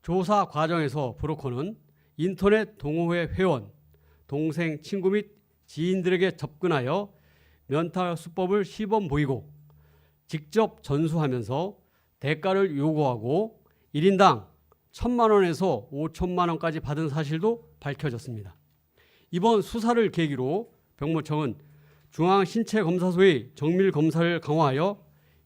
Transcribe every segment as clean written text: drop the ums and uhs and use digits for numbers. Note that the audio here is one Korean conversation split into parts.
조사 과정에서 브로커는 인터넷 동호회 회원, 동생, 친구 및 지인들에게 접근하여 면탈 수법을 시범 보이고 직접 전수하면서 대가를 요구하고 1인당 1,000만 원에서 5천만 원까지 받은 사실도 밝혀졌습니다. 이번 수사를 계기로 병무청은 중앙신체검사소의 정밀 검사를 강화하여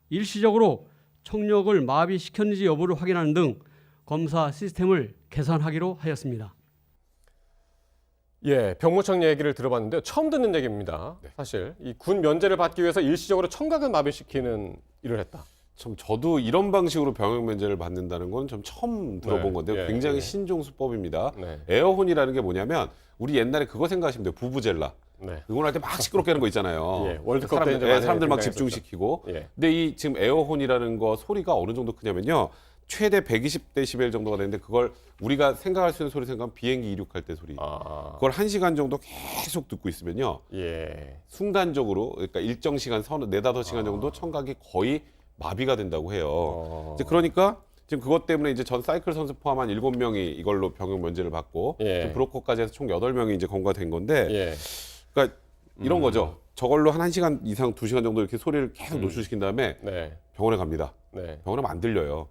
일시적으로 청력을 마비시켰는지 여부를 확인하는 등 검사 시스템을 개선하기로 하였습니다. 예, 병무청 얘기를 들어봤는데요. 처음 듣는 얘기입니다. 사실 이 군 면제를 받기 위해서 일시적으로 청각을 마비시키는 일을 했다. 참 저도 이런 방식으로 병역 면제를 받는다는 건 좀 처음 들어본 건데요. 예, 굉장히 예. 신종 수법입니다. 네. 에어혼이라는 게 뭐냐면 우리 옛날에 그거 생각하시면 돼요. 부부젤라. 네. 응원할 때 막 시끄럽게 하는 거 있잖아요. 예, 월드컵 때 이제 예, 많이 사람들 막 등장했었죠. 집중시키고. 예. 근데 이 지금 에어혼이라는 거 소리가 어느 정도 크냐면요. 최대 120데시벨 정도가 되는데 그걸 우리가 생각할 수 있는 소리 생각하면 비행기 이륙할 때 소리. 그걸 1시간 정도 계속 듣고 있으면요. 예. 순간적으로 그러니까 일정 시간, 4-5시간 정도 청각이 거의 마비가 된다고 해요. 이제 그러니까 지금 그것 때문에 이제 전 사이클 선수 포함한 7명이 이걸로 병역 면제를 받고 예. 지금 브로커까지 해서 총 8명이 이제 검거된 건데 예. 그러니까 이런 거죠. 저걸로 한 1시간 이상 2시간 정도 이렇게 소리를 계속 노출시킨 다음에 네. 병원에 갑니다. 네. 병원에 가면 안 들려요.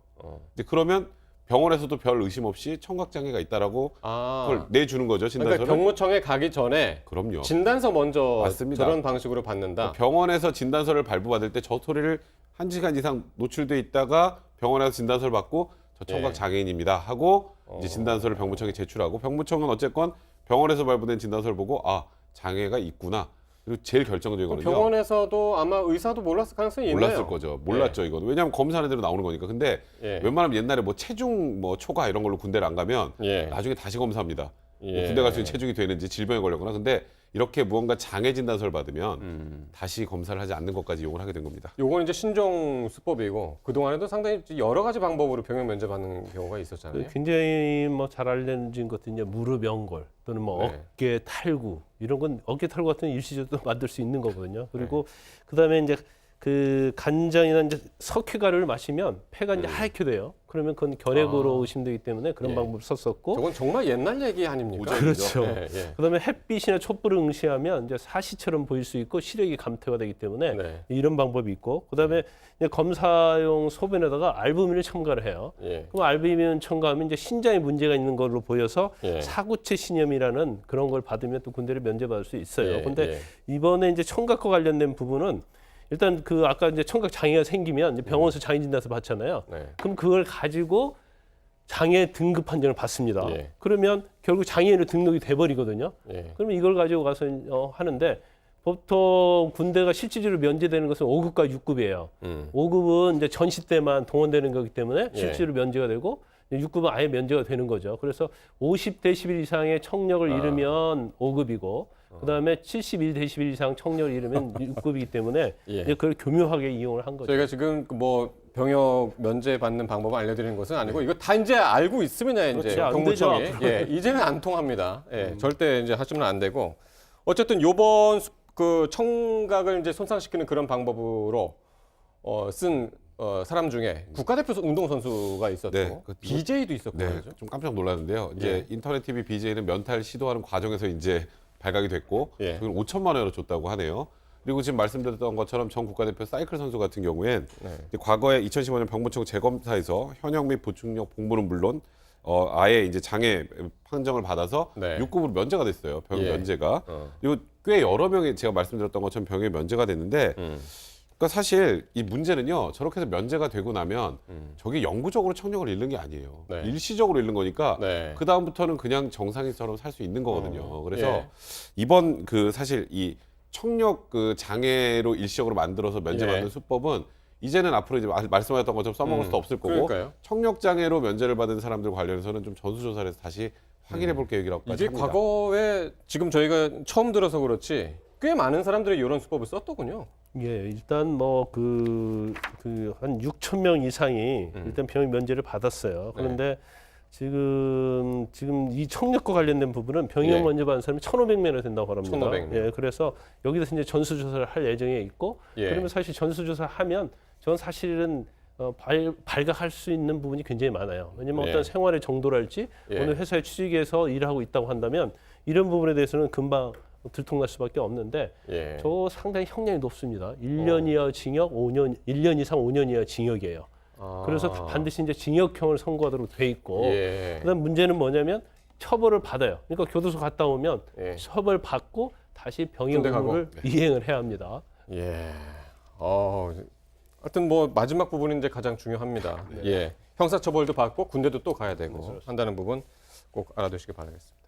이제 그러면 병원에서도 별 의심 없이 청각 장애가 있다라고 그걸 내주는 거죠. 진단서를. 그러니까 병무청에 가기 전에 그럼요. 진단서 먼저 맞습니다. 저런 방식으로 받는다. 병원에서 진단서를 발부받을 때 저 소리를 1시간 이상 노출돼 있다가 병원에서 진단서를 받고 저 청각 예. 장애인입니다 하고 이제 진단서를 병무청에 제출하고 병무청은 어쨌건 병원에서 발부된 진단서를 보고 아 장애가 있구나. 그리고 제일 결정적이거든요. 병원에서도 아마 의사도 몰랐을 가능성이 있네요. 몰랐을 거죠. 몰랐죠 이건. 왜냐하면 검사하는 대로 나오는 거니까. 근데 예. 웬만하면 옛날에 뭐 체중 뭐 초과 이런 걸로 군대를 안 가면 예. 나중에 다시 검사합니다. 예. 군대 갈 수 있는 체중이 되는지 질병에 걸렸거나. 근데 이렇게 무언가 장애 진단서를 받으면 다시 검사를 하지 않는 것까지 이용을 하게 된 겁니다. 요건 이제 신종 수법이고 그동안에도 상당히 여러 가지 방법으로 병역 면제 받는 경우가 있었잖아요. 굉장히 뭐 잘 알려진 것들이 이제 무릎 연골 또는 뭐 네. 어깨 탈구 이런 건 어깨 탈구 같은 일시적으로 만들 수 있는 거거든요. 그리고 그다음에 이제 그 간장이나 이제 석회가루를 마시면 폐가 이제 하얗게 돼요. 그러면 그건 결핵으로 의심되기 때문에 그런 예. 방법을 썼었고. 저건 정말 옛날 얘기 아닙니까? 그렇죠. 예, 예. 그다음에 햇빛이나 촛불을 응시하면 이제 사시처럼 보일 수 있고 시력이 감퇴가 되기 때문에 네. 이런 방법이 있고 그다음에 이제 검사용 소변에다가 알부민을 첨가를 해요. 예. 그럼 알부민 첨가하면 이제 신장에 문제가 있는 걸로 보여서 예. 사구체 신염이라는 그런 걸 받으면 또 군대를 면제받을 수 있어요. 예, 근데 예. 이번에 이제 청각과 관련된 부분은 일단 그 아까 이제 청각 장애가 생기면 이제 병원에서 장애 진단서 받잖아요. 네. 그럼 그걸 가지고 장애 등급 판정을 받습니다. 예. 그러면 결국 장애인으로 등록이 돼 버리거든요. 예. 그러면 이걸 가지고 가서 하는데 보통 군대가 실질적으로 면제되는 것은 5급과 6급이에요. 5급은 이제 전시 때만 동원되는 거기 때문에 예. 실제로 면제가 되고 6급은 아예 면제가 되는 거죠. 그래서 50데시벨 이상의 청력을 잃으면 5급이고 그다음에 71데시벨 이상 청력을 잃으면 6급이기 때문에 예. 이제 그걸 교묘하게 이용을 한 거죠. 저희가 지금 뭐 병역 면제 받는 방법을 알려드리는 것은 아니고 이거 다 이제 알고 있으면 이제 그렇지, 안 병무청이 되죠, 예, 이제는 안 통합니다. 예, 절대 이제 하시면 안 되고 어쨌든 요번 그 청각을 이제 손상시키는 그런 방법으로 쓴 사람 중에 국가대표 운동 선수가 있었고 네, BJ도 있었고 네, 말이죠. 좀 깜짝 놀랐는데요. 이제 인터넷 TV BJ는 면탈 시도하는 과정에서 이제 발각이 됐고 예. 그걸 5천만 원으로 줬다고 하네요. 그리고 지금 말씀드렸던 것처럼 전 국가대표 사이클 선수 같은 경우엔 네. 이제 과거에 2015년 병무청 재검사에서 현역 및 보충력 복무는 물론 아예 이제 장애 판정을 받아서 네. 6급으로 면제가 됐어요. 병역 예. 면제가. 그리고 꽤 여러 명이 제가 말씀드렸던 것처럼 병역이 면제가 됐는데 그러니까 사실 이 문제는요. 저렇게 해서 면제가 되고 나면 저게 영구적으로 청력을 잃는 게 아니에요. 네. 일시적으로 잃는 거니까 네. 그 다음부터는 그냥 정상인처럼 살 수 있는 거거든요. 그래서 예. 이번 그 사실 이 청력 그 장애로 일시적으로 만들어서 면제받는 예. 수법은 이제는 앞으로 이제 말씀하셨던 것처럼 써먹을 수도 없을 거고 그러니까요. 청력 장애로 면제를 받은 사람들 관련해서는 좀 전수조사를 해서 다시 확인해 볼 계획이라고까지 이게 합니다. 과거에 지금 저희가 처음 들어서 그렇지 꽤 많은 사람들이 이런 수법을 썼더군요. 예, 일단 뭐 한 6천 명 이상이 일단 병역 면제를 받았어요. 그런데 지금 이 청력과 관련된 부분은 병역 예. 면제 받은 사람이 1,500명이나 된다고 합니다. 1,500 명. 예, 그래서 여기서 이제 전수조사를 할 예정에 있고 예. 그러면 사실 전수조사 하면 저는 사실은 발각할 수 있는 부분이 굉장히 많아요. 왜냐하면 예. 어떤 생활의 정도랄지 예. 어느 회사에 취직해서 일하고 있다고 한다면 이런 부분에 대해서는 금방 들통날 수밖에 없는데 예. 저 상당히 형량이 높습니다. 1년 이하 징역, 5년, 1년 이상 5년 이하 징역이에요. 그래서 반드시 이제 징역형을 선고하도록 돼 있고 예. 그다음 문제는 뭐냐면 처벌을 받아요. 그러니까 교도소 갔다 오면 예. 처벌 받고 다시 병역 군대 가고. 의무를 이행을 해야 합니다. 예. 하여튼 뭐 마지막 부분이 이제 가장 중요합니다. 예. 형사처벌도 받고 군대도 또 가야 되고 한다는 부분 꼭 알아두시기 바라겠습니다.